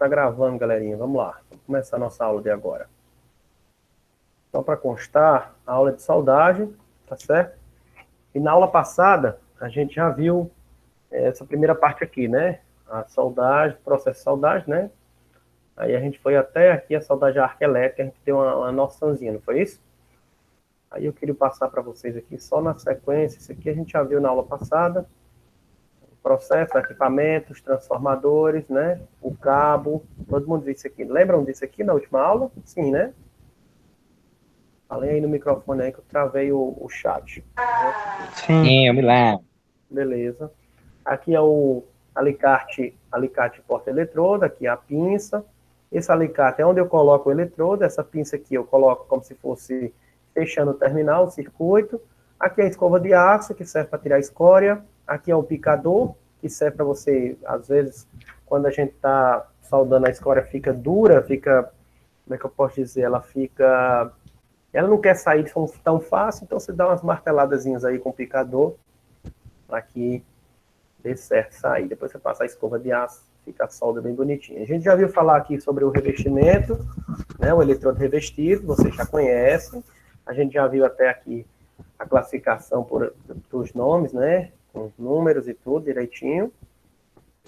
tá gravando, galerinha. Vamos lá. Vamos começar a nossa aula de agora. Só para constar, a aula de soldagem, tá certo? E na aula passada, a gente já viu essa primeira parte aqui, né? A soldagem, processo de soldagem, né? Aí a gente foi até aqui a soldagem arcoelétrica, a gente deu uma noçãozinha, não foi isso? Aí eu queria passar para vocês aqui só na sequência. Isso aqui a gente já viu na aula passada. Processo, equipamentos, transformadores, né? O cabo, todo mundo viu isso aqui. Lembram disso aqui na última aula? Sim, né? Falei aí no microfone aí que eu travei o chat. Sim, eu me lembro. Beleza. Aqui é o alicate porta-eletrodo, aqui é a pinça. Esse alicate é onde eu coloco o eletrodo, essa pinça aqui eu coloco como se fosse fechando o terminal, o circuito. Aqui é a escova de aço, que serve para tirar a escória. Aqui é o picador, que serve para você, às vezes, quando a gente está soldando a escória, fica dura, fica, como é que eu posso dizer, ela não quer sair tão fácil, então você dá umas marteladazinhas aí com o picador, para que dê certo sair. Depois você passa a escova de aço, fica a solda bem bonitinha. A gente já viu falar aqui sobre o revestimento, né, o eletrodo revestido, vocês já conhecem. A gente já viu até aqui a classificação dos nomes, né, com os números e tudo direitinho.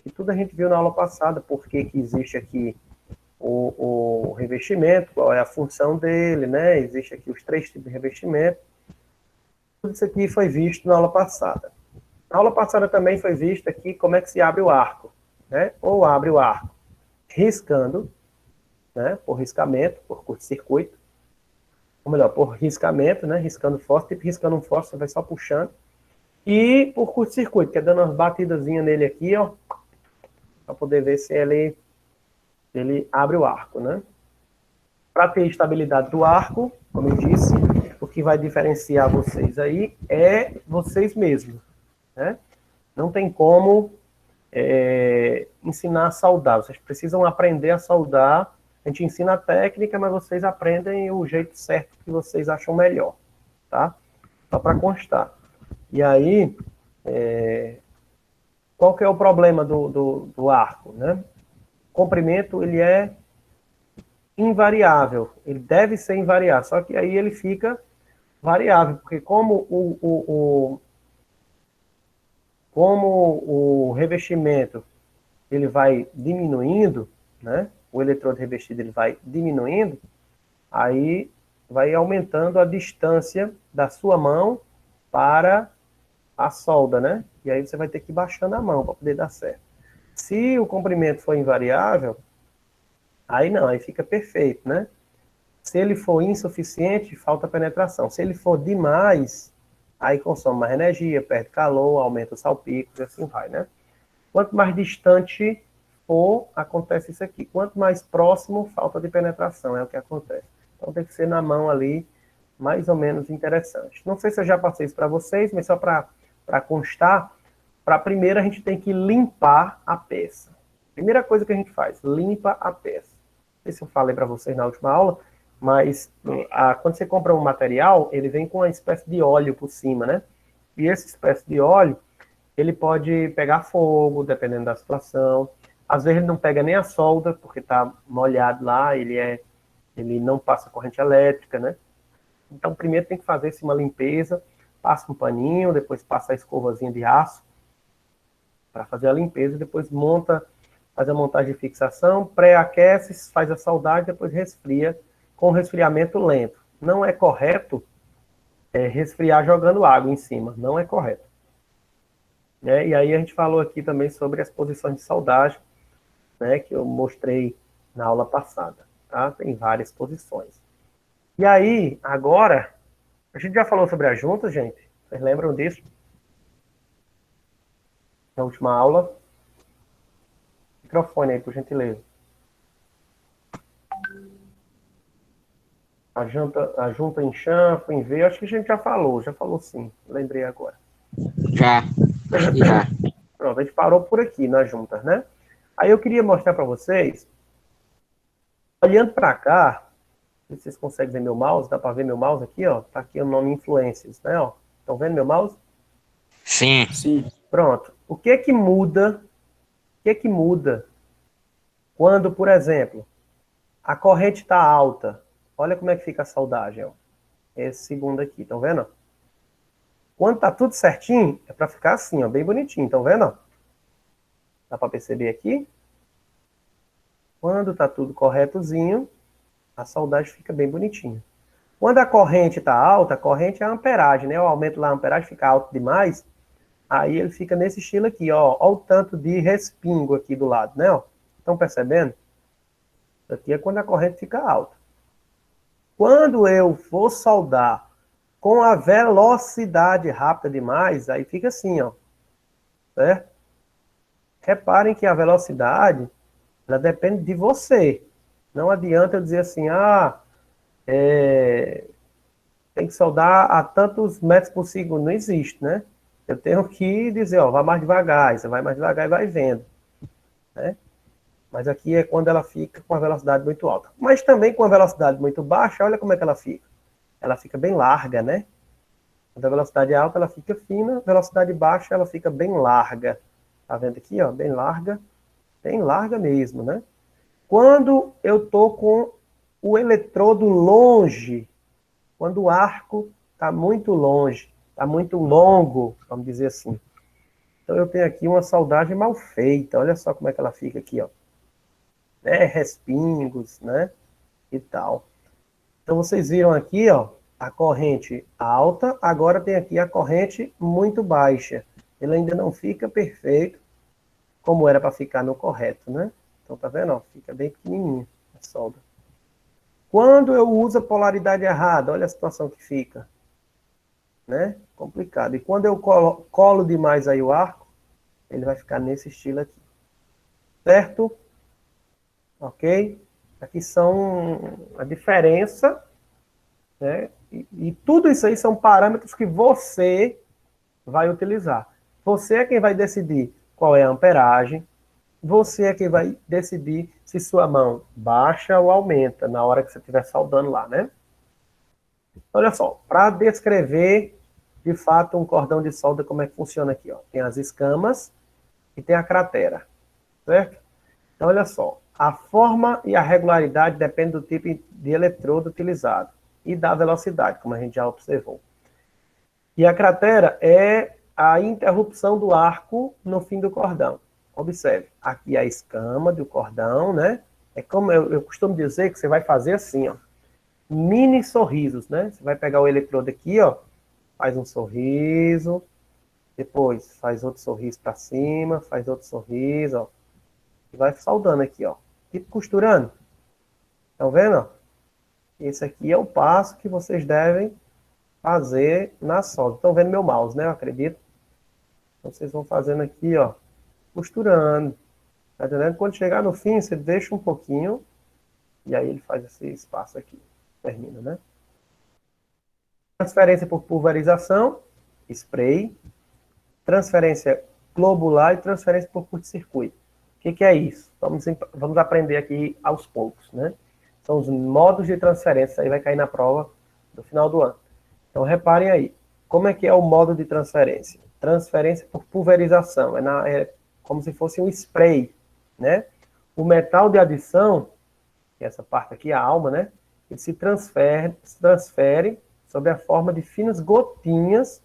E tudo a gente viu na aula passada, por que existe aqui o revestimento, qual é a função dele, né? Existe aqui os 3 tipos de revestimento. Tudo isso aqui foi visto na aula passada. Na aula passada também foi visto aqui como é que se abre o arco, né? Ou abre o arco riscando, né? Por riscamento, por curto-circuito. Ou melhor, por riscamento, né? Riscando fósforo, tipo riscando um fósforo, você vai só puxando. E por curto-circuito, que é dando umas batidazinhas nele aqui, ó, para poder ver se ele abre o arco, né? Para ter estabilidade do arco, como eu disse, o que vai diferenciar vocês aí é vocês mesmos, né? Não tem como ensinar a soldar, vocês precisam aprender a soldar. A gente ensina a técnica, mas vocês aprendem o jeito certo que vocês acham melhor, tá? Só para constar. E aí, qual que é o problema do arco, né? O comprimento, ele é invariável, ele deve ser invariável, só que aí ele fica variável, porque como o revestimento ele vai diminuindo, né? O eletrodo revestido ele vai diminuindo, aí vai aumentando a distância da sua mão para a solda, né? E aí você vai ter que ir baixando a mão para poder dar certo. Se o comprimento for invariável, aí não, aí fica perfeito, né? Se ele for insuficiente, falta penetração. Se ele for demais, aí consome mais energia, perde calor, aumenta o salpico, e assim vai, né? Quanto mais distante for, acontece isso aqui. Quanto mais próximo, falta de penetração, é o que acontece. Então tem que ser na mão ali, mais ou menos interessante. Não sei se eu já passei isso para vocês, mas só para constar, para a primeira a gente tem que limpar a peça. Primeira coisa que a gente faz, limpa a peça. Não sei se eu falei para vocês na última aula, mas quando você compra um material, ele vem com uma espécie de óleo por cima, né? E essa espécie de óleo, ele pode pegar fogo, dependendo da situação. Às vezes ele não pega nem a solda, porque está molhado lá, ele não passa corrente elétrica, né? Então, primeiro tem que fazer uma limpeza, passa um paninho, depois passa a escovazinha de aço para fazer a limpeza, depois faz a montagem de fixação, pré-aquece, faz a soldagem, depois resfria com resfriamento lento. Não é correto resfriar jogando água em cima, não é correto. E aí a gente falou aqui também sobre as posições de soldagem, né, que eu mostrei na aula passada, tá? Tem várias posições. E aí, agora, a gente já falou sobre as juntas, gente? Vocês lembram disso? Na última aula. Microfone aí, por gentileza. A junta em chanfro, em V, acho que a gente já falou sim, lembrei agora. Já, acho que já. Pronto, a gente parou por aqui nas juntas, né? Aí eu queria mostrar para vocês, olhando para cá, se vocês conseguem ver meu mouse, dá para ver meu mouse aqui, ó, tá aqui o nome Influências, né, ó. Estão vendo meu mouse? Sim. Sim. Pronto. O que é que muda Quando, por exemplo, a corrente está alta, olha como é que fica a soldagem, ó. Esse segundo aqui, estão vendo? Quando tá tudo certinho, é para ficar assim, ó, bem bonitinho, estão vendo? Dá para perceber aqui? Quando tá tudo corretozinho, a soldagem fica bem bonitinha. Quando a corrente está alta, a corrente é a amperagem, né? Eu aumento lá a amperagem, fica alto demais, aí ele fica nesse estilo aqui, ó. Ó o tanto de respingo aqui do lado, né? Estão percebendo? Isso aqui é quando a corrente fica alta. Quando eu for soldar com a velocidade rápida demais, aí fica assim, ó. Certo? Reparem que a velocidade, ela depende de você. Não adianta eu dizer assim, tem que soldar a tantos metros por segundo. Não existe, né? Eu tenho que dizer, ó, vai mais devagar. Você vai mais devagar e vai vendo, né? Mas aqui é quando ela fica com a velocidade muito alta. Mas também com a velocidade muito baixa, olha como é que ela fica. Ela fica bem larga, né? Quando a velocidade é alta, ela fica fina. Velocidade baixa, ela fica bem larga. Tá vendo aqui, ó? Bem larga mesmo, né? Quando eu tô com o eletrodo longe, quando o arco está muito longe, está muito longo, vamos dizer assim. Então eu tenho aqui uma soldagem mal feita. Olha só como é que ela fica aqui, ó. Né? Respingos, né? E tal. Então vocês viram aqui, ó, a corrente alta, agora tem aqui a corrente muito baixa. Ele ainda não fica perfeito, como era para ficar no correto, né? Então tá vendo, ó, fica bem pequenininho a solda. Quando eu uso a polaridade errada, olha a situação que fica, né? Complicado. E quando eu colo demais aí o arco, ele vai ficar nesse estilo aqui. Certo? Ok? Aqui são a diferença, né? E tudo isso aí são parâmetros que você vai utilizar. Você é quem vai decidir qual é a amperagem, você é quem vai decidir se sua mão baixa ou aumenta na hora que você estiver soldando lá, né? Olha só, para descrever de fato um cordão de solda, como é que funciona aqui, ó. Tem as escamas e tem a cratera, certo? Então, olha só, a forma e a regularidade dependem do tipo de eletrodo utilizado e da velocidade, como a gente já observou. E a cratera é a interrupção do arco no fim do cordão. Observe, aqui a escama do cordão, né? É como eu costumo dizer que você vai fazer assim, ó. Mini sorrisos, né? Você vai pegar o eletrodo aqui, ó. Faz um sorriso. Depois faz outro sorriso para cima. Faz outro sorriso, ó. E vai soldando aqui, ó. Tipo costurando. Estão vendo, ó? Esse aqui é o passo que vocês devem fazer na solda. Estão vendo meu mouse, né? Eu acredito. Então, vocês vão fazendo aqui, ó. Costurando. Tá entendendo? Quando chegar no fim, você deixa um pouquinho. E aí ele faz esse espaço aqui. Termina, né? Transferência por pulverização. Spray. Transferência globular e transferência por curto-circuito. O que é isso? Vamos aprender aqui aos poucos, né? São os modos de transferência. Aí vai cair na prova do final do ano. Então, reparem aí. Como é que é o modo de transferência? Transferência por pulverização. É como se fosse um spray, né? O metal de adição, que é essa parte aqui, a alma, né? Ele se transfere sob a forma de finas gotinhas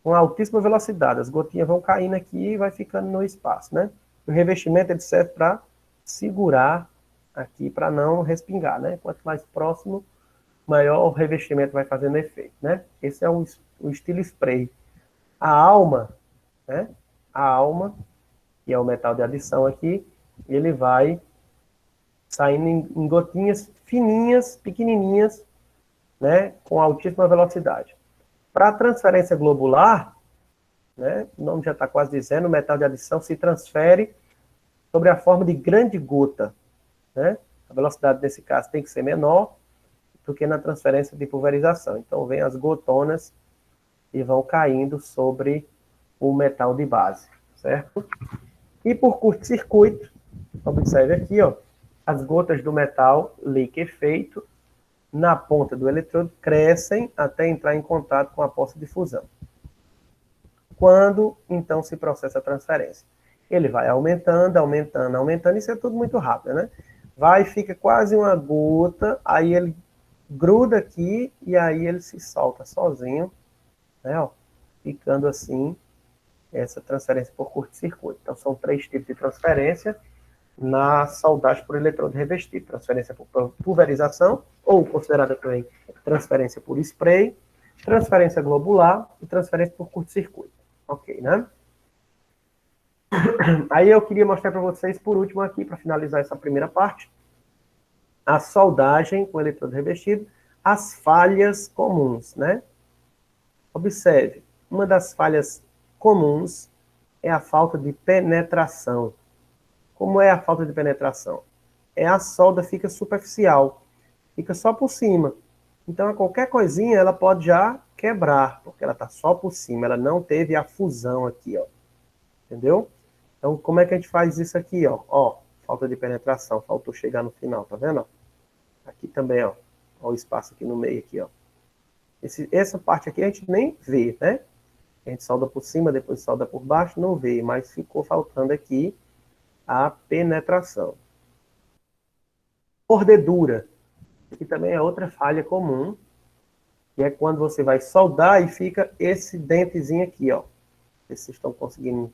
com altíssima velocidade. As gotinhas vão caindo aqui e vai ficando no espaço, né? O revestimento ele serve para segurar aqui, para não respingar, né? Quanto mais próximo, maior o revestimento vai fazendo efeito, né? Esse é o estilo spray. A alma, né? A alma, que é o metal de adição aqui, ele vai saindo em gotinhas fininhas, pequenininhas, né? Com altíssima velocidade. Para a transferência globular, né? O nome já está quase dizendo, o metal de adição se transfere sobre a forma de grande gota, né? A velocidade nesse caso tem que ser menor do que na transferência de pulverização. Então, vem as gotonas e vão caindo sobre o metal de base, certo? E por curto-circuito, observe aqui, ó, as gotas do metal liquefeito na ponta do eletrodo crescem até entrar em contato com a poça de fusão. Quando, então, se processa a transferência? Ele vai aumentando, aumentando, aumentando, isso é tudo muito rápido, né? Vai, fica quase uma gota, aí ele gruda aqui e aí ele se solta sozinho, né? Ó, ficando assim, essa transferência por curto-circuito. Então, são 3 tipos de transferência na soldagem por eletrodo revestido. Transferência por pulverização, ou considerada também transferência por spray, transferência globular e transferência por curto-circuito. Ok, né? Aí eu queria mostrar para vocês, por último aqui, para finalizar essa primeira parte, a soldagem com eletrodo revestido, as falhas comuns, né? Observe, uma das falhas comuns é a falta de penetração. Como é a falta de penetração? A solda fica superficial, fica só por cima. Então, a qualquer coisinha, ela pode já quebrar, porque ela está só por cima, ela não teve a fusão aqui, ó. Entendeu? Então, como é que a gente faz isso aqui, ó? Ó, falta de penetração, faltou chegar no final, tá vendo? Aqui também, ó. Ó o espaço aqui no meio, aqui, ó. Essa parte aqui a gente nem vê, né? A gente solda por cima, depois solda por baixo, não vê, mas ficou faltando aqui a penetração. Mordedura, que também é outra falha comum, que é quando você vai soldar e fica esse dentezinho aqui, ó. Se vocês estão conseguindo,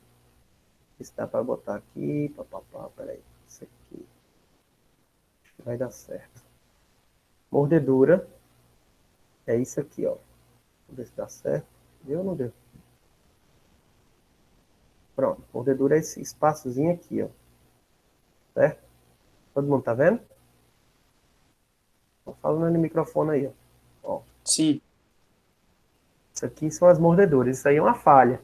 se dá para botar aqui, papapá, peraí, isso aqui, acho que vai dar certo. Mordedura, é isso aqui, ó. Vamos ver se dá certo. Deu ou não deu? Pronto, mordedura é esse espaçozinho aqui, ó. Certo? Todo mundo tá vendo? Tô falando no microfone aí, ó. Ó. Sim. Isso aqui são as mordeduras. Isso aí é uma falha.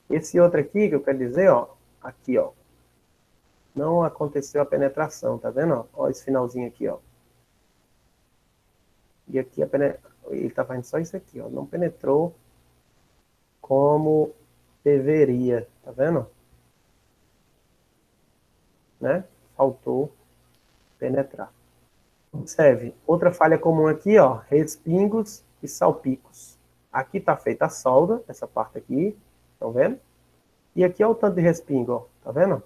Esse outro aqui, que eu quero dizer, ó. Aqui, ó. Não aconteceu a penetração, tá vendo? Ó, ó esse finalzinho aqui, ó. E aqui ele tá fazendo só isso aqui, ó. Não penetrou como deveria, tá vendo? Né? Faltou penetrar. Observe, outra falha comum aqui, ó, respingos e salpicos. Aqui tá feita a solda, essa parte aqui, estão vendo? E aqui é o tanto de respingo, ó, tá vendo?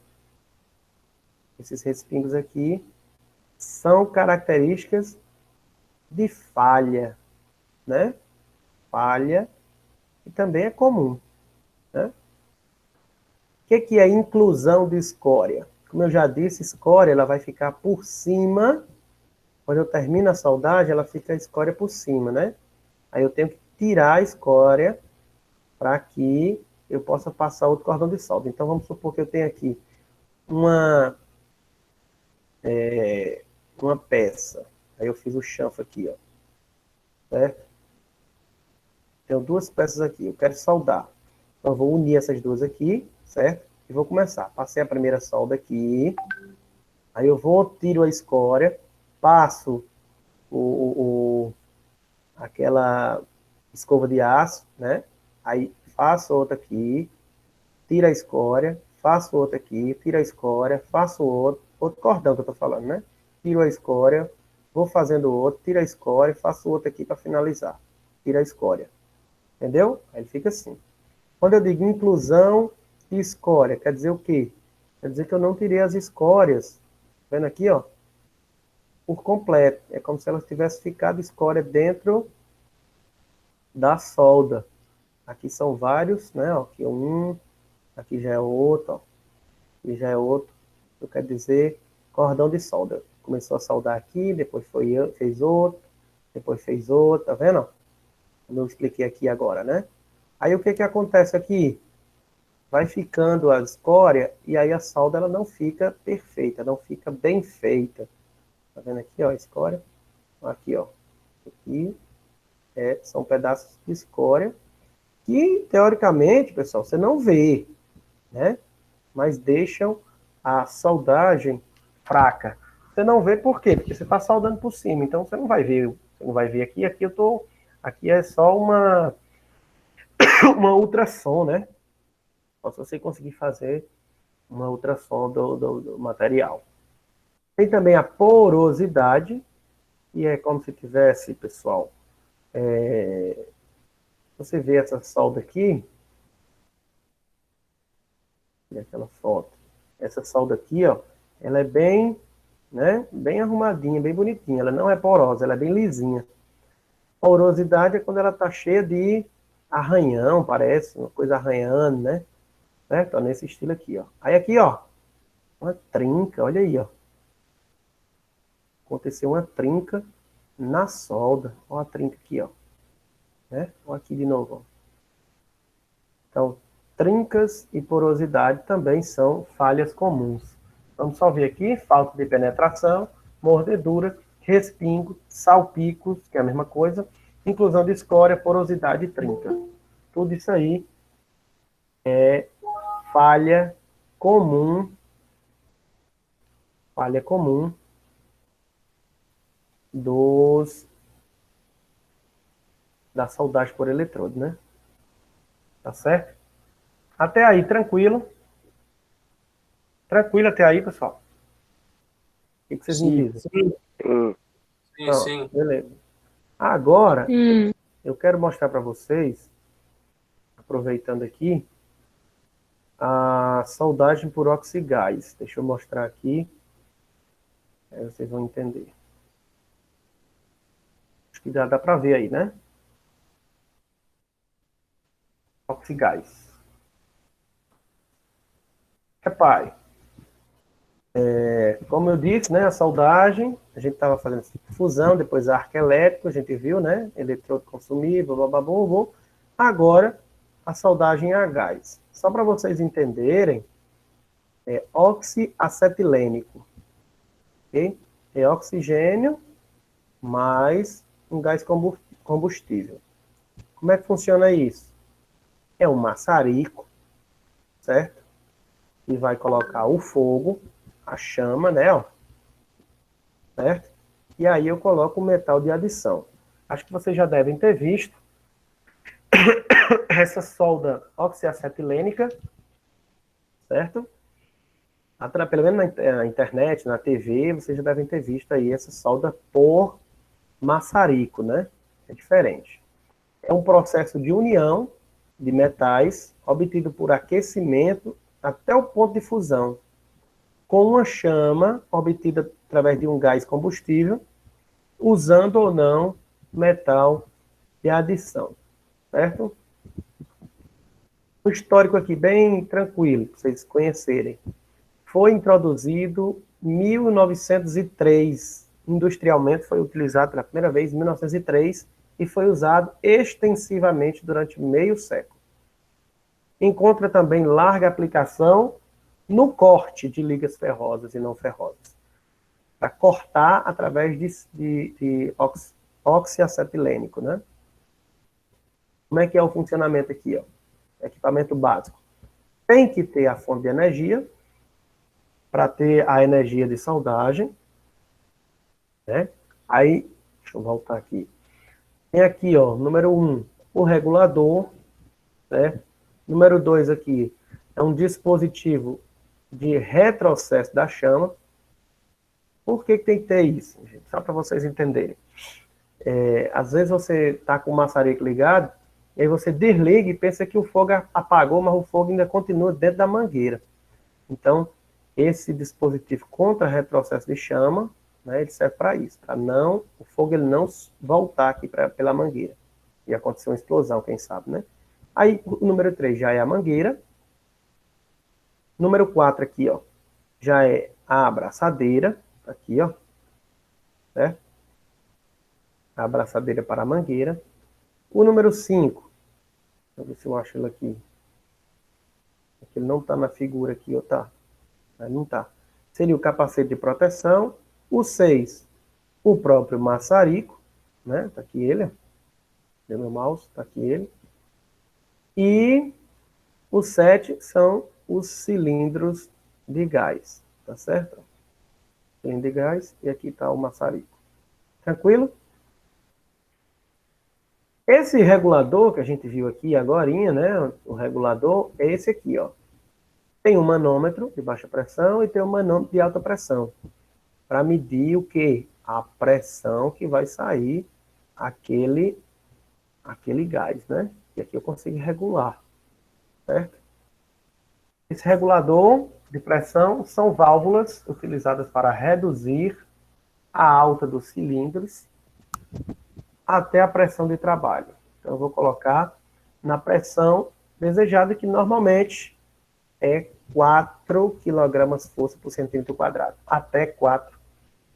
Esses respingos aqui são características de falha, né? Falha, e também é comum, né? O que é inclusão de escória? Como eu já disse, escória ela vai ficar por cima. Quando eu termino a soldagem, ela fica a escória por cima, né? Aí eu tenho que tirar a escória para que eu possa passar outro cordão de solda. Então, vamos supor que eu tenho aqui uma peça. Aí eu fiz o chanfro aqui, ó. Certo? Tenho 2 peças aqui. Eu quero soldar. Então, eu vou unir essas 2 aqui, certo? E vou começar. Passei a primeira solda aqui. Aí eu vou, tiro a escória, passo aquela escova de aço, né? Aí faço outra aqui, tiro a escória, faço outra aqui, tiro a escória, faço outro cordão que eu tô falando, né? Tiro a escória, vou fazendo outro, tiro a escória, faço outro aqui para finalizar. Tiro a escória. Entendeu? Aí ele fica assim. Quando eu digo inclusão de escória, quer dizer o quê? Quer dizer que eu não tirei as escórias. Tá vendo aqui, ó? Por completo. É como se elas tivessem ficado escória dentro da solda. Aqui são vários, né? Ó, aqui é um, aqui já é outro, ó. Aqui já é outro. Eu quero dizer cordão de solda. Começou a soldar aqui, depois fez outro, depois fez outro, tá vendo? Como eu expliquei aqui agora, né? Aí o que que acontece aqui? Vai ficando a escória e aí a solda ela não fica perfeita, não fica bem feita. Tá vendo aqui, ó, a escória? Aqui, ó. Aqui são pedaços de escória que, teoricamente, pessoal, você não vê, né? Mas deixam a soldagem fraca. Você não vê por quê? Porque você está soldando por cima, então você não vai ver. Você não vai ver aqui. Aqui é só uma ultrassom, né? Só se você conseguir fazer uma ultrassom do material. Tem também a porosidade, que é como se tivesse, pessoal, você vê essa solda aqui, e aquela foto. essa solda aqui, ó, ela é bem, né, bem arrumadinha, bem bonitinha. Ela não é porosa, ela é bem lisinha. Porosidade é quando ela tá cheia de arranhão, parece, uma coisa arranhando, né? Certo? Ó, nesse estilo aqui, ó. Aí aqui, ó, uma trinca, olha aí, ó. Aconteceu uma trinca na solda. Ó a trinca aqui, ó. Né? Ó aqui de novo, ó. Então, trincas e porosidade também são falhas comuns. Vamos só ver aqui: falta de penetração, mordedura, respingo, salpicos, que é a mesma coisa, inclusão de escória, porosidade e trinca. Tudo isso aí é falha comum da soldagem por eletrodo, né? Tá certo? Até aí, tranquilo? Tranquilo até aí, pessoal? O que vocês me dizem? Sim. Beleza. Agora, eu quero mostrar para vocês, aproveitando aqui, a soldagem por oxigás. Deixa eu mostrar aqui, aí vocês vão entender. Acho que já dá para ver aí, né? Oxigás. Repare, como eu disse, né, a soldagem, a gente estava fazendo fusão, depois arco elétrico, a gente viu, né? Eletrodo consumível, blá. Agora, a soldagem a gás. Só para vocês entenderem, é oxiacetilênico. Okay? É oxigênio mais um gás combustível. Como é que funciona isso? É um maçarico, certo? E vai colocar o fogo, a chama, né? Ó, certo? E aí eu coloco o metal de adição. Acho que vocês já devem ter visto essa solda oxiacetilênica, certo? Pelo menos na internet, na TV, vocês já devem ter visto aí essa solda por maçarico, né? É diferente. É um processo de união de metais obtido por aquecimento até o ponto de fusão, com uma chama obtida através de um gás combustível, usando ou não metal de adição, certo? Um histórico aqui bem tranquilo, para vocês conhecerem. Foi introduzido em 1903, industrialmente foi utilizado pela primeira vez em 1903 e foi usado extensivamente durante meio século. Encontra também larga aplicação no corte de ligas ferrosas e não ferrosas, para cortar através de oxiacetilênico, né? Como é que é o funcionamento aqui, ó? Equipamento básico. Tem que ter a fonte de energia, para ter a energia de soldagem, né? Aí, deixa eu voltar aqui. Tem aqui, ó, número 1, o regulador, né? Número 2 aqui é um dispositivo de retrocesso da chama. Por que tem que ter isso, gente? Só para vocês entenderem. Às vezes você está com o maçarico ligado, e aí você desliga e pensa que o fogo apagou, mas o fogo ainda continua dentro da mangueira. Então, esse dispositivo contra retrocesso de chama, né, ele serve para isso, para o fogo ele não voltar aqui pela mangueira. E acontecer uma explosão, quem sabe, né? Aí, o número 3 já é a mangueira. Número 4 aqui, ó, já é a abraçadeira, aqui, ó, certo? A abraçadeira para a mangueira. O número 5, deixa eu ver se eu acho ele aqui. Ele não está na figura aqui, ó, tá? Não tá. Seria o capacete de proteção. O 6, o próprio maçarico, né? Tá aqui ele, ó. Deu meu mouse, tá aqui ele. E o 7 são os cilindros de gás, tá certo? Cilindro de gás, e aqui tá o maçarico. Tranquilo? Esse regulador que a gente viu aqui agorinha, né? O regulador é esse aqui, ó. Tem um manômetro de baixa pressão e tem um manômetro de alta pressão. Para medir o quê? A pressão que vai sair aquele gás, né? E aqui eu consigo regular, certo? Esse regulador, de pressão são válvulas utilizadas para reduzir a alta dos cilindros até a pressão de trabalho. Então, eu vou colocar na pressão desejada, que normalmente é 4 kg força por centímetro quadrado. Até 4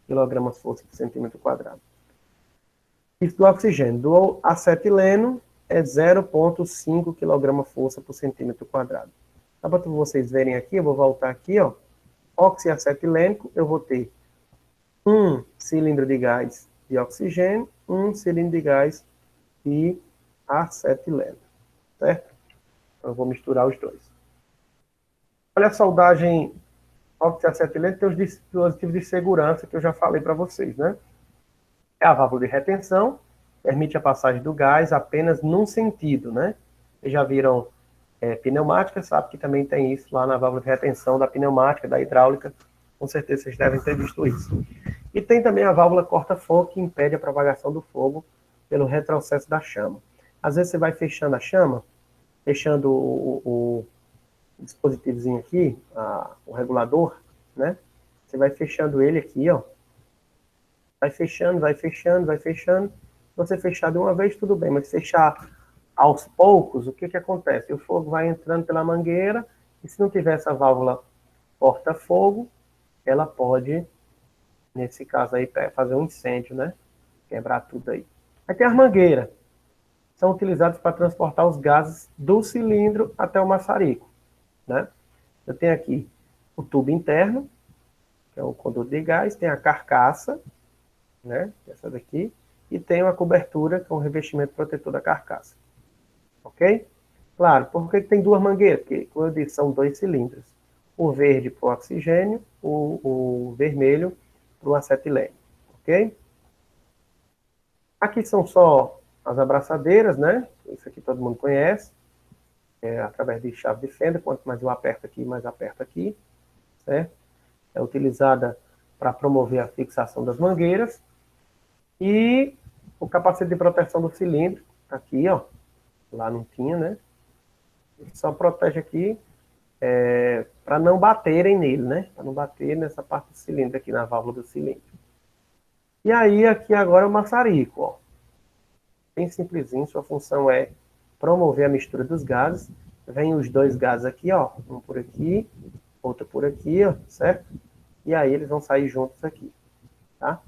kg força por centímetro quadrado. Isso do oxigênio. Do acetileno é 0,5 kg força por centímetro quadrado. Só para vocês verem aqui, eu vou voltar aqui, ó. Oxiacetilênico, eu vou ter um cilindro de gás de oxigênio, um cilindro de gás de acetileno, certo? Então, eu vou misturar os dois. Olha, a soldagem oxiacetileno tem os dispositivos de segurança que eu já falei para vocês, né? É a válvula de retenção, permite a passagem do gás apenas num sentido, né? Vocês já viram pneumática, sabe que também tem isso lá na válvula de retenção da pneumática, da hidráulica. Com certeza vocês devem ter visto isso. E tem também a válvula corta-fogo, que impede a propagação do fogo pelo retrocesso da chama. Às vezes você vai fechando a chama, fechando o dispositivozinho aqui, o regulador, né? Você vai fechando ele aqui, ó. Vai fechando, vai fechando, vai fechando. Se você fechar de uma vez, tudo bem, mas fechar aos poucos, o que que acontece? O fogo vai entrando pela mangueira, e se não tiver essa válvula corta-fogo, ela pode, nesse caso aí, fazer um incêndio, né? Quebrar tudo aí. Aí tem as mangueiras. São utilizadas para transportar os gases do cilindro até o maçarico, né? Eu tenho aqui o tubo interno, que é o conduto de gás, tem a carcaça, né? Essa daqui, e tem uma cobertura com o revestimento protetor da carcaça. Ok? Claro, por que tem duas mangueiras? Porque, como eu disse, são dois cilindros. O verde para o oxigênio, o vermelho para o acetileno. Ok? Aqui são só as abraçadeiras, né? Isso aqui todo mundo conhece. Através de chave de fenda, quanto mais eu aperto aqui, mais aperto aqui. Certo? É utilizada para promover a fixação das mangueiras. E o capacete de proteção do cilindro, aqui, ó. Lá não tinha, né? Ele só protege aqui para não baterem nele, né? Para não bater nessa parte do cilindro aqui, na válvula do cilindro. E aí, aqui agora é o maçarico, ó. Bem simplesinho, sua função é promover a mistura dos gases. Vem os dois gases aqui, ó. Um por aqui, outro por aqui, ó, certo? E aí eles vão sair juntos aqui, tá?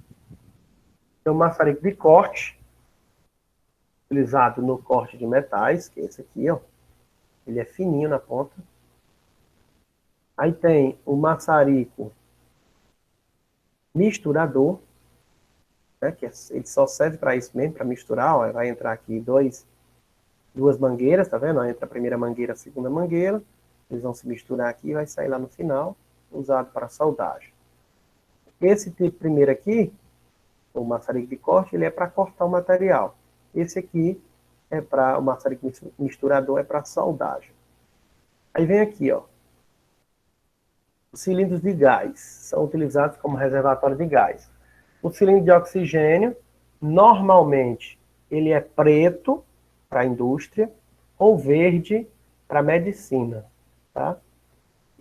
Tem o maçarico de corte, utilizado no corte de metais, que é esse aqui, ó. Ele é fininho na ponta. Aí tem o maçarico misturador, né, que ele só serve para isso mesmo, para misturar. Ó, vai entrar aqui duas mangueiras, tá vendo? Ó, entra a primeira mangueira, a segunda mangueira. Eles vão se misturar aqui e vai sair lá no final, usado para soldagem. Esse tipo primeiro aqui, o maçarico de corte, ele é para cortar o material. Esse aqui é para o maçarico misturador, é para soldagem. Aí vem aqui, ó. Os cilindros de gás são utilizados como reservatório de gás. O cilindro de oxigênio, normalmente, ele é preto para a indústria ou verde para a medicina, tá?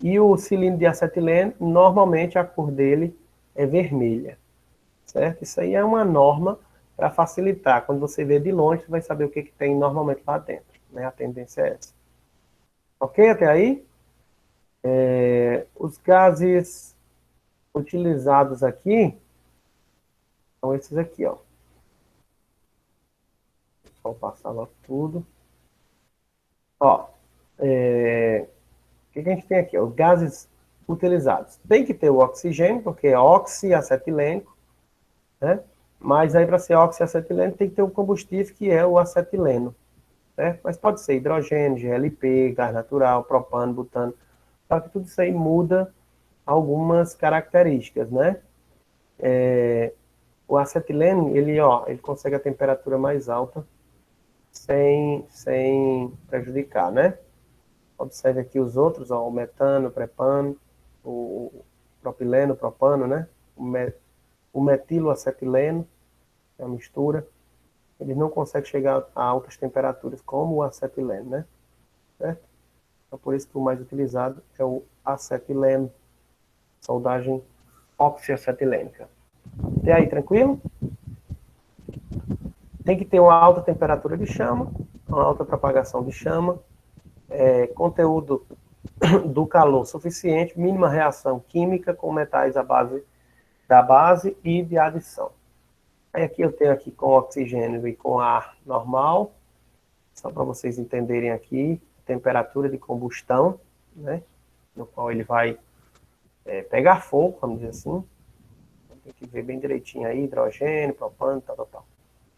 E o cilindro de acetileno, normalmente a cor dele é vermelha, certo? Isso aí é uma norma para facilitar. Quando você vê de longe, você vai saber o que tem normalmente lá dentro, né? A tendência é essa. Ok até aí? Os gases utilizados aqui são esses aqui, ó. Vou passar logo tudo. Ó, o que a gente tem aqui? Os gases utilizados. Tem que ter o oxigênio, porque é oxiacetilênico, né? Mas aí para ser oxiacetilênico tem que ter o combustível, que é o acetileno, certo? Mas pode ser hidrogênio, GLP, gás natural, propano, butano. Só que tudo isso aí muda algumas características, né? O acetileno, ele consegue a temperatura mais alta sem prejudicar, né? Observe aqui os outros, ó, o metano, o prepano, o propileno, o propano, né? O metiloacetileno, é a mistura. Ele não consegue chegar a altas temperaturas como o acetileno, né? Certo? Então, por isso que o mais utilizado é o acetileno, soldagem oxiacetilênica. Até aí, tranquilo? Tem que ter uma alta temperatura de chama, uma alta propagação de chama, conteúdo do calor suficiente, mínima reação química com metais da base e de adição. Aí aqui eu tenho aqui com oxigênio e com ar normal, só para vocês entenderem aqui, temperatura de combustão, né, no qual ele vai pegar fogo, vamos dizer assim. Tem que ver bem direitinho aí, hidrogênio, propano, tal.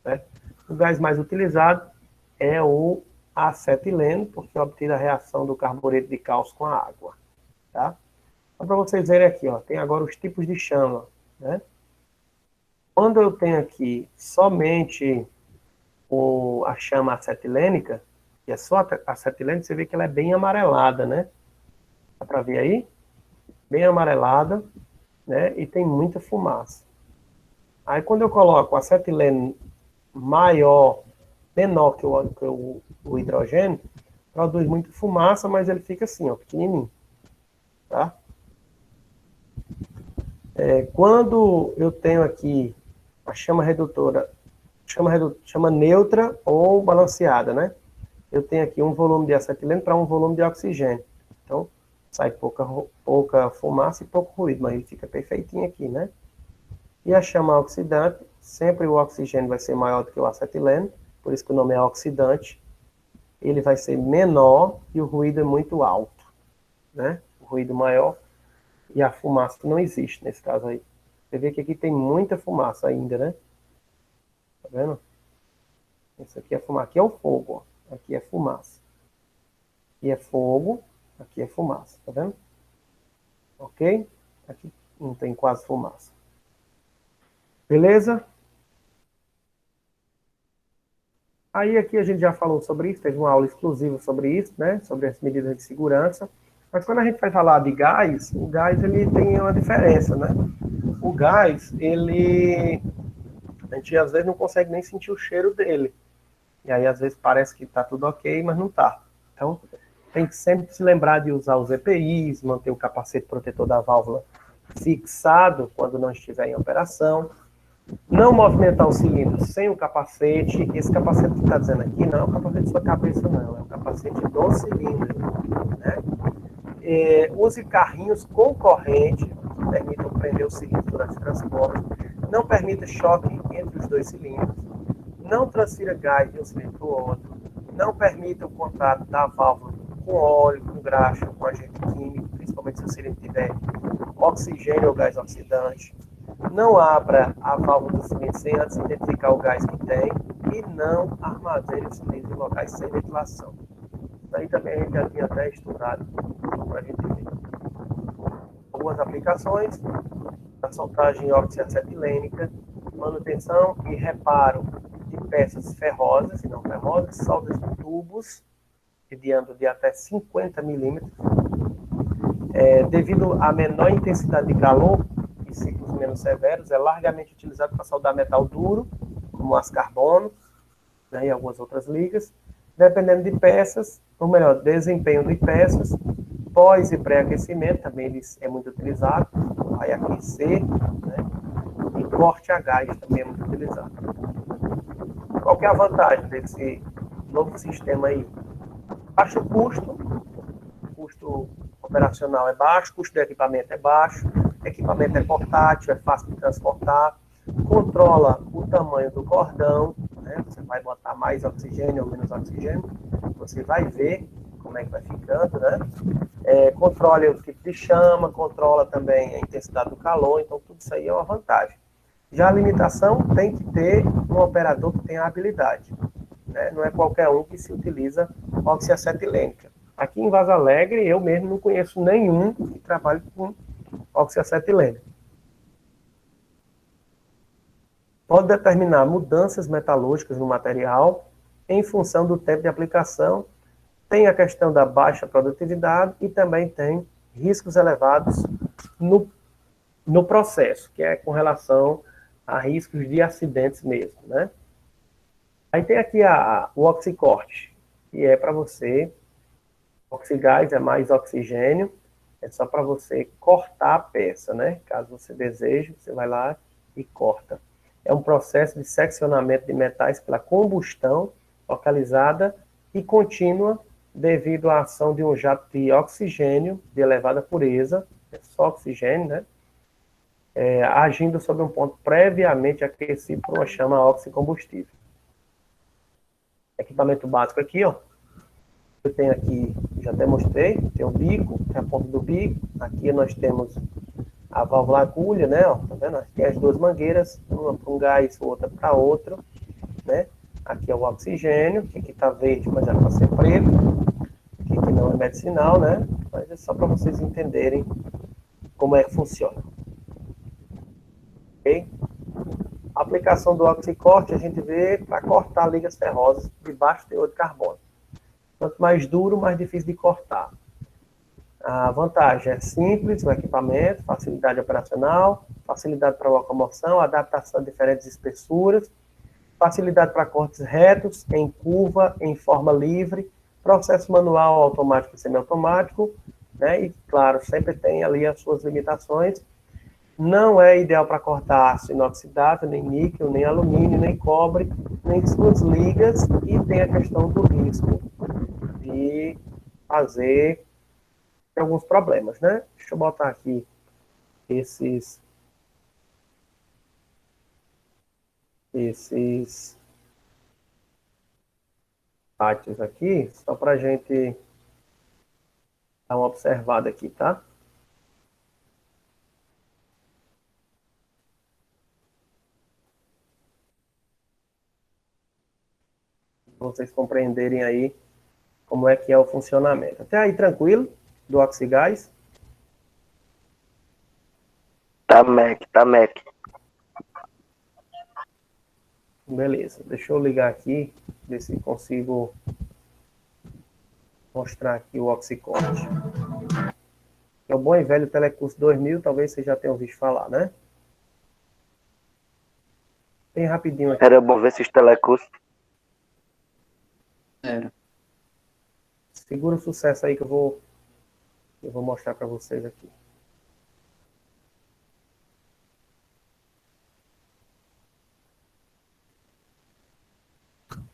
Né? O gás mais utilizado é o acetileno, porque é obtida a reação do carbureto de cálcio com a água. Tá? Então, para vocês verem aqui, ó, tem agora os tipos de chama. Né? Quando eu tenho aqui somente a chama acetilênica, que é só acetilênica, você vê que ela é bem amarelada, né? Dá para ver aí? Bem amarelada, né? E tem muita fumaça. Aí quando eu coloco o acetileno menor que o hidrogênio, produz muita fumaça, mas ele fica assim, ó, pequenininho. Tá? Quando eu tenho aqui a chama redutora, chama neutra ou balanceada, né? Eu tenho aqui um volume de acetileno para um volume de oxigênio. Então, sai pouca fumaça e pouco ruído, mas ele fica perfeitinho aqui, né? E a chama oxidante, sempre o oxigênio vai ser maior do que o acetileno, por isso que o nome é oxidante. Ele vai ser menor e o ruído é muito alto, né? O ruído maior e a fumaça não existe nesse caso aí. Você vê que aqui tem muita fumaça ainda, né? Tá vendo? Isso aqui é fumaça. Aqui é o fogo, ó. Aqui é fumaça. Aqui é fogo, aqui é fumaça, tá vendo? Ok? Aqui não tem quase fumaça. Beleza? Aí aqui a gente já falou sobre isso, teve uma aula exclusiva sobre isso, né? Sobre as medidas de segurança. Mas quando a gente vai falar de gás, o gás ele tem uma diferença, né? O gás, a gente às vezes não consegue nem sentir o cheiro dele. E aí às vezes parece que está tudo ok, mas não está. Então tem que sempre se lembrar de usar os EPIs, manter o capacete protetor da válvula fixado quando não estiver em operação. Não movimentar o cilindro sem o capacete. Esse capacete que está dizendo aqui não é o capacete da sua cabeça, não. É o capacete do cilindro. Né? Use carrinhos com corrente, que permitam prender o cilindro durante o transporte. Não permita choque entre os dois cilindros. Não transfira gás de um cilindro para o outro. Não permita o contato da válvula com óleo, com graxa, com agente químico, principalmente se o cilindro tiver oxigênio ou gás oxidante. Não abra a válvula do cilindro sem antes identificar o gás que tem e não armazene o cilindro em locais sem ventilação. Isso aí também a gente já tinha até estudado para a gente ver. Algumas aplicações da soldagem oxiacetilênica, manutenção e reparo de peças ferrosas e não ferrosas, soldas de tubos de diâmetro de até 50 milímetros. Devido à menor intensidade de calor e ciclos menos severos, é largamente utilizado para soldar metal duro, como aço carbono, né, e algumas outras ligas, dependendo de peças, ou melhor, desempenho de peças, pós e pré-aquecimento, também ele é muito utilizado, vai aquecer, né, e corte a gás também é muito utilizado. Qual que é a vantagem desse novo sistema aí? Baixo custo, custo operacional é baixo, custo do equipamento é baixo, equipamento é portátil, é fácil de transportar, controla o tamanho do cordão, né? Você vai botar mais oxigênio ou menos oxigênio, você vai ver como é que vai ficando, né? Controla o tipo de chama, controla também a intensidade do calor, então tudo isso aí é uma vantagem. Já a limitação tem que ter um operador que tenha habilidade, né? Não é qualquer um que se utiliza oxiacetilênica. Aqui em Vaza Alegre, eu mesmo não conheço nenhum que trabalhe com oxiacetilênica. Pode determinar mudanças metalúrgicas no material em função do tempo de aplicação. Tem a questão da baixa produtividade e também tem riscos elevados no processo, que é com relação a riscos de acidentes mesmo, né? Aí tem aqui o oxicorte, que é para você Oxigás é mais oxigênio, é só para você cortar a peça, né? Caso você deseje, você vai lá e corta. É um processo de seccionamento de metais pela combustão localizada e contínua devido à ação de um jato de oxigênio de elevada pureza, é só oxigênio, né? Agindo sobre um ponto previamente aquecido por uma chama oxicombustível. Equipamento básico aqui, ó. Eu tenho aqui, já até mostrei, tem o bico, tem a ponta do bico. Aqui nós temos a válvula agulha, né? Ó, tá vendo? Aqui tem as duas mangueiras, uma para um gás, outra para outro, né? Aqui é o oxigênio, que aqui tá verde, mas era para ser preto. Que não é medicinal, né? Mas é só para vocês entenderem como é que funciona. Ok? A aplicação do oxicorte a gente vê para cortar ligas ferrosas de baixo teor de carbono. Quanto mais duro, mais difícil de cortar. A vantagem é simples, o equipamento, facilidade operacional, facilidade para locomoção, adaptação a diferentes espessuras, facilidade para cortes retos, em curva, em forma livre, processo manual, automático e semiautomático, né? E, claro, sempre tem ali as suas limitações. Não é ideal para cortar aço inoxidável, nem níquel, nem alumínio, nem cobre, nem suas ligas, e tem a questão do risco de fazer alguns problemas, né? Deixa eu botar aqui esses sites aqui, só para a gente dar uma observada aqui, tá? Pra vocês compreenderem aí como é que é o funcionamento. Até aí, tranquilo? Do Oxigás? Tá, Mac. Beleza. Deixa eu ligar aqui, ver se consigo mostrar aqui o Oxicorte. É o bom e velho Telecurso 2000, talvez vocês já tenham ouvido falar, né? Bem rapidinho aqui. Era bom ver esses telecursos. Era. Segura o sucesso aí que eu vou mostrar para vocês aqui.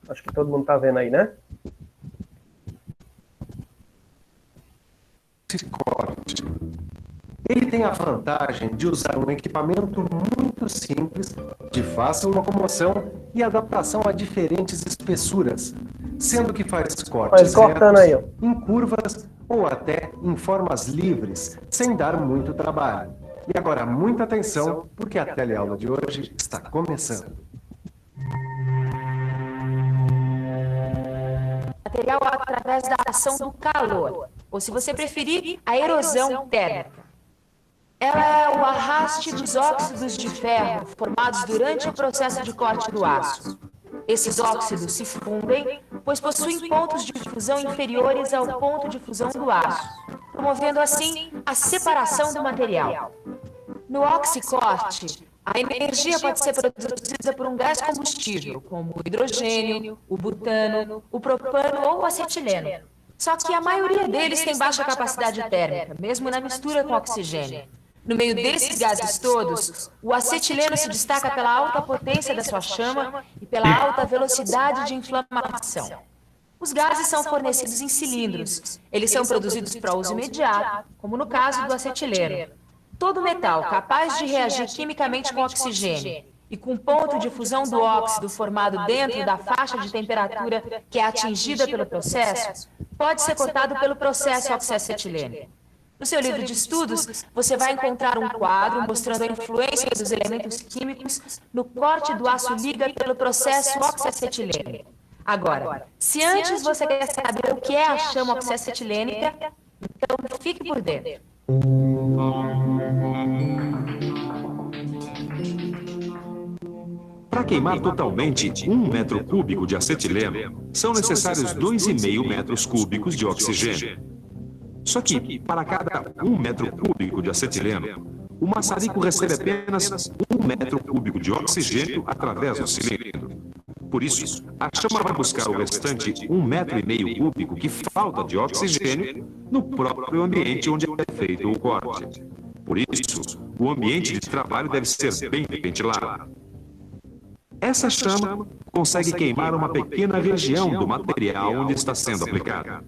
Acho que todo mundo tá vendo aí, né? Oxicorte. Ele tem a vantagem de usar um equipamento muito simples, de fácil locomoção e adaptação a diferentes espessuras, sendo que faz cortes cortando aí, ó. em curvas ou até em formas livres, sem dar muito trabalho. E agora, muita atenção, porque a teleaula de hoje está começando. Material através da ação do calor, ou se você preferir, a erosão térmica. Ela é o arraste dos óxidos de ferro formados durante o processo de corte do aço. Esses óxidos se fundem, pois possuem pontos de fusão inferiores ao ponto de fusão do aço, promovendo assim a separação do material. No oxicorte, a energia pode ser produzida por um gás combustível, como o hidrogênio, o butano, o propano ou o acetileno. Só que a maioria deles tem baixa capacidade térmica, mesmo na mistura com oxigênio. No meio desses gases todos, o acetileno se destaca pela alta potência da sua chama e pela alta velocidade de inflamação. Os gases são fornecidos em cilindros. Eles são produzidos para uso imediato, como no caso do acetileno. Todo metal capaz de reagir quimicamente com oxigênio e com ponto de fusão do óxido formado dentro da faixa de temperatura que é atingida pelo processo, pode ser cortado pelo processo oxiacetileno. No seu livro de estudos, você vai encontrar um quadro mostrando a influência dos elementos químicos no corte do aço liga pelo processo oxiacetileno. Agora, se antes você quer saber o que é a chama oxiacetilênica, então fique por dentro. Para queimar totalmente 1 metro cúbico de acetileno, são necessários 2,5 metros cúbicos de oxigênio. Só que, para cada 1 metro cúbico de acetileno, o maçarico recebe apenas 1 metro cúbico de oxigênio através do cilindro. Por isso, a chama vai buscar o restante 1,5 metro cúbico que falta de oxigênio no próprio ambiente onde é feito o corte. Por isso, o ambiente de trabalho deve ser bem ventilado. Essa chama consegue queimar uma pequena região do material onde está sendo aplicado.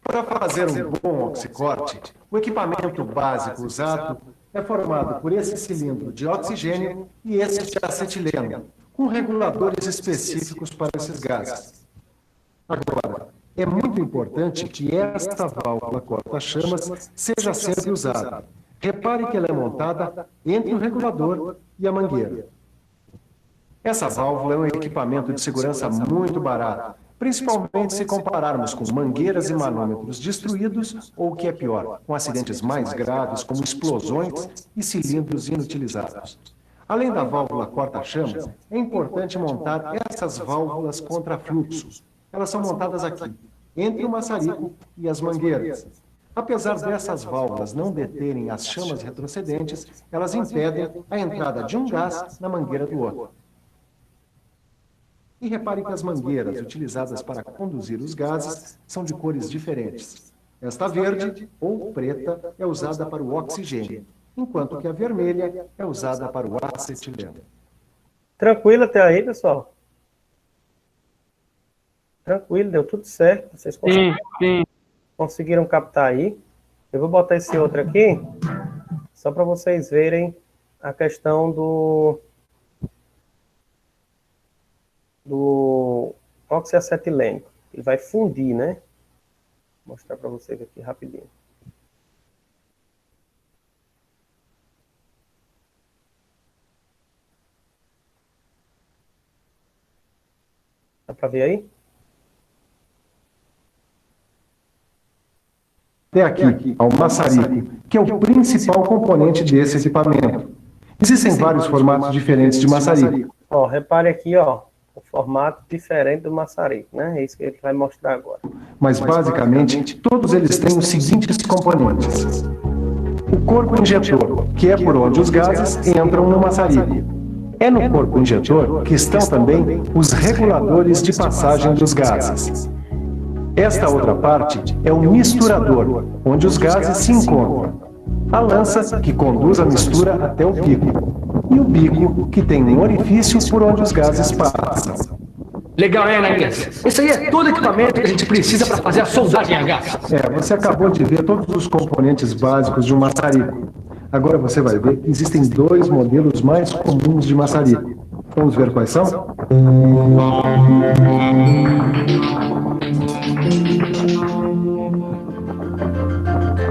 Para fazer um bom oxicorte, o equipamento básico usado é formado por esse cilindro de oxigênio e esse de acetileno, com reguladores específicos para esses gases. Agora, é muito importante que esta válvula corta-chamas seja sempre usada. Repare que ela é montada entre o regulador e a mangueira. Essa válvula é um equipamento de segurança muito barato, principalmente se compararmos com mangueiras e manômetros destruídos ou, o que é pior, com acidentes mais graves como explosões e cilindros inutilizados. Além da válvula corta-chamas, é importante montar essas válvulas contra-fluxo. Elas são montadas aqui, entre o maçarico e as mangueiras. Apesar dessas válvulas não deterem as chamas retrocedentes, elas impedem a entrada de um gás na mangueira do outro. E repare que as mangueiras utilizadas para conduzir os gases são de cores diferentes. Esta verde, ou preta, é usada para o oxigênio, enquanto que a vermelha é usada para o acetileno. Tranquilo até aí, pessoal? Tranquilo, deu tudo certo. Vocês conseguiram captar aí. Eu vou botar esse outro aqui, só para vocês verem a questão do oxiacetilênico. Ele vai fundir, né? Vou mostrar para vocês aqui rapidinho. Dá para ver aí? Até aqui, ao maçarico, que é o principal componente desse equipamento. Existem vários formatos diferentes de maçarico. Ó, repare aqui, ó, o formato diferente do maçarico, né? É isso que ele vai mostrar agora. Mas, basicamente, todos eles têm os seguintes componentes. O corpo injetor, que é por onde os gases entram no maçarico. É no corpo injetor que estão também os reguladores de passagem dos gases. Esta outra parte é o misturador, onde os gases se encontram. A lança, que conduz a mistura até o bico. E o bico, que tem um orifício por onde os gases passam. Legal, né, Ananias? Esse aí é todo equipamento que a gente precisa para fazer a soldagem a gás. Você acabou de ver todos os componentes básicos de um maçarico. Agora você vai ver que existem dois modelos mais comuns de maçarico. Vamos ver quais são?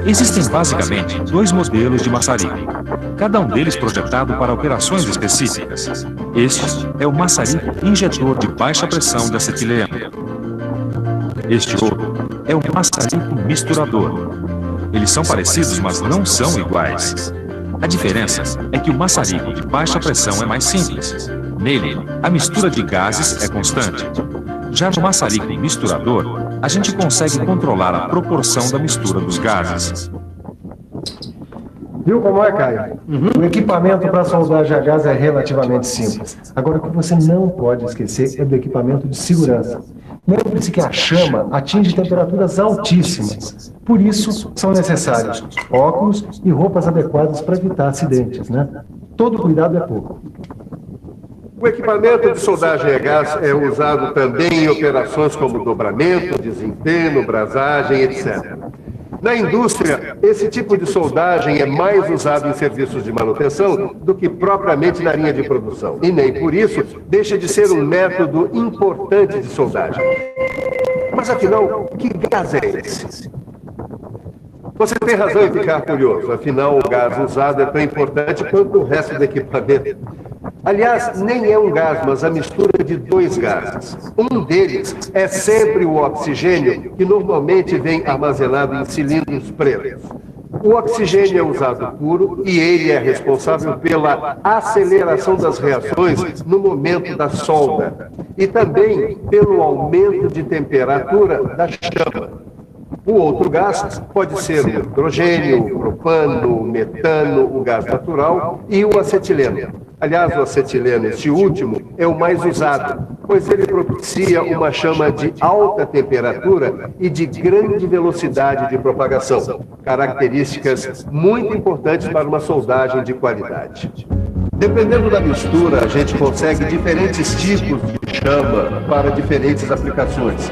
Existem basicamente dois modelos de maçarico, cada um deles projetado para operações específicas. Este é o maçarico injetor de baixa pressão de acetileno. Este outro é o maçarico misturador. Eles são parecidos, mas não são iguais. A diferença é que o maçarico de baixa pressão é mais simples. Nele, a mistura de gases é constante. Já no maçarico misturador, a gente consegue controlar a proporção da mistura dos gases. Viu como é, Caio? O equipamento para soldagem a gás é relativamente simples. Agora, o que você não pode esquecer é do equipamento de segurança. Lembre-se que a chama atinge temperaturas altíssimas. Por isso, são necessários óculos e roupas adequadas para evitar acidentes, né? Todo cuidado é pouco. O equipamento de soldagem a gás é usado também em operações como dobramento, desempenho, brasagem, etc. Na indústria, esse tipo de soldagem é mais usado em serviços de manutenção do que propriamente na linha de produção. E nem por isso deixa de ser um método importante de soldagem. Mas afinal, que gás é esse? Você tem razão em ficar curioso, afinal o gás usado é tão importante quanto o resto do equipamento. Aliás, nem é um gás, mas a mistura de dois gases. Um deles é sempre o oxigênio, que normalmente vem armazenado em cilindros pretos. O oxigênio é usado puro e ele é responsável pela aceleração das reações no momento da solda e também pelo aumento de temperatura da chama. O outro gás pode ser o hidrogênio, o propano, o metano, o gás natural e o acetileno. Aliás, o acetileno, este último, é o mais usado, pois ele propicia uma chama de alta temperatura e de grande velocidade de propagação, características muito importantes para uma soldagem de qualidade. Dependendo da mistura, a gente consegue diferentes tipos de chama para diferentes aplicações.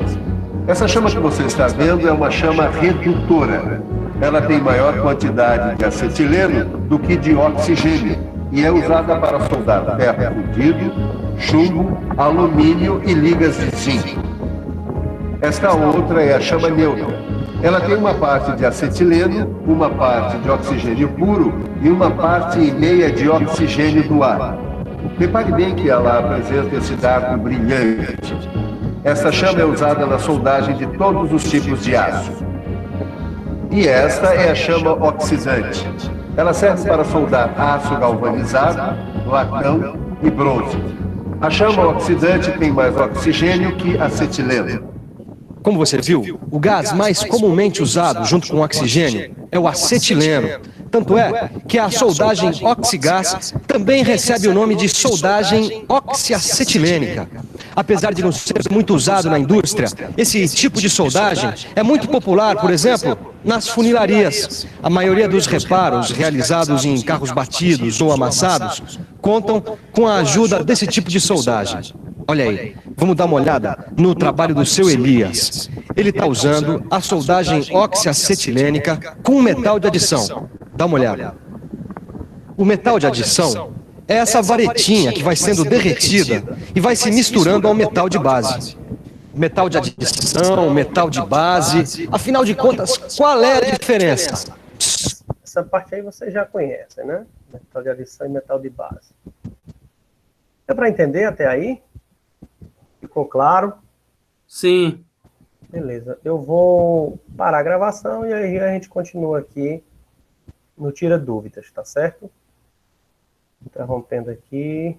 Essa chama que você está vendo é uma chama redutora. Ela tem maior quantidade de acetileno do que de oxigênio e é usada para soldar ferro fundido, chumbo, alumínio e ligas de zinco. Esta outra é a chama neutra. Ela tem uma parte de acetileno, uma parte de oxigênio puro e uma parte e meia de oxigênio do ar. Repare bem que ela apresenta esse dado brilhante. Essa chama é usada na soldagem de todos os tipos de aço. E esta é a chama oxidante. Ela serve para soldar aço galvanizado, latão e bronze. A chama oxidante tem mais oxigênio que acetileno. Como você viu, o gás mais comumente usado junto com o oxigênio é o acetileno. Tanto é que a soldagem oxigás também recebe o nome de soldagem oxiacetilênica. Apesar de não ser muito usado na indústria, esse tipo de soldagem é muito popular, por exemplo, nas funilarias. A maioria dos reparos realizados em carros batidos ou amassados contam com a ajuda desse tipo de soldagem. Olha aí, vamos dar uma olhada no trabalho do seu Elias. Ele está usando a soldagem oxiacetilênica com metal de adição. Dá uma olhada. O metal de adição é essa varetinha que vai sendo derretida e vai se misturando ao metal de base. Metal de adição, metal de base, afinal de contas, qual é a diferença? Essa parte aí você já conhece, né? Metal de adição e metal de base. Deu para entender até aí? Ficou claro? Sim. Beleza. Eu vou parar a gravação e aí a gente continua aqui no Tira Dúvidas, tá certo? Interrompendo aqui.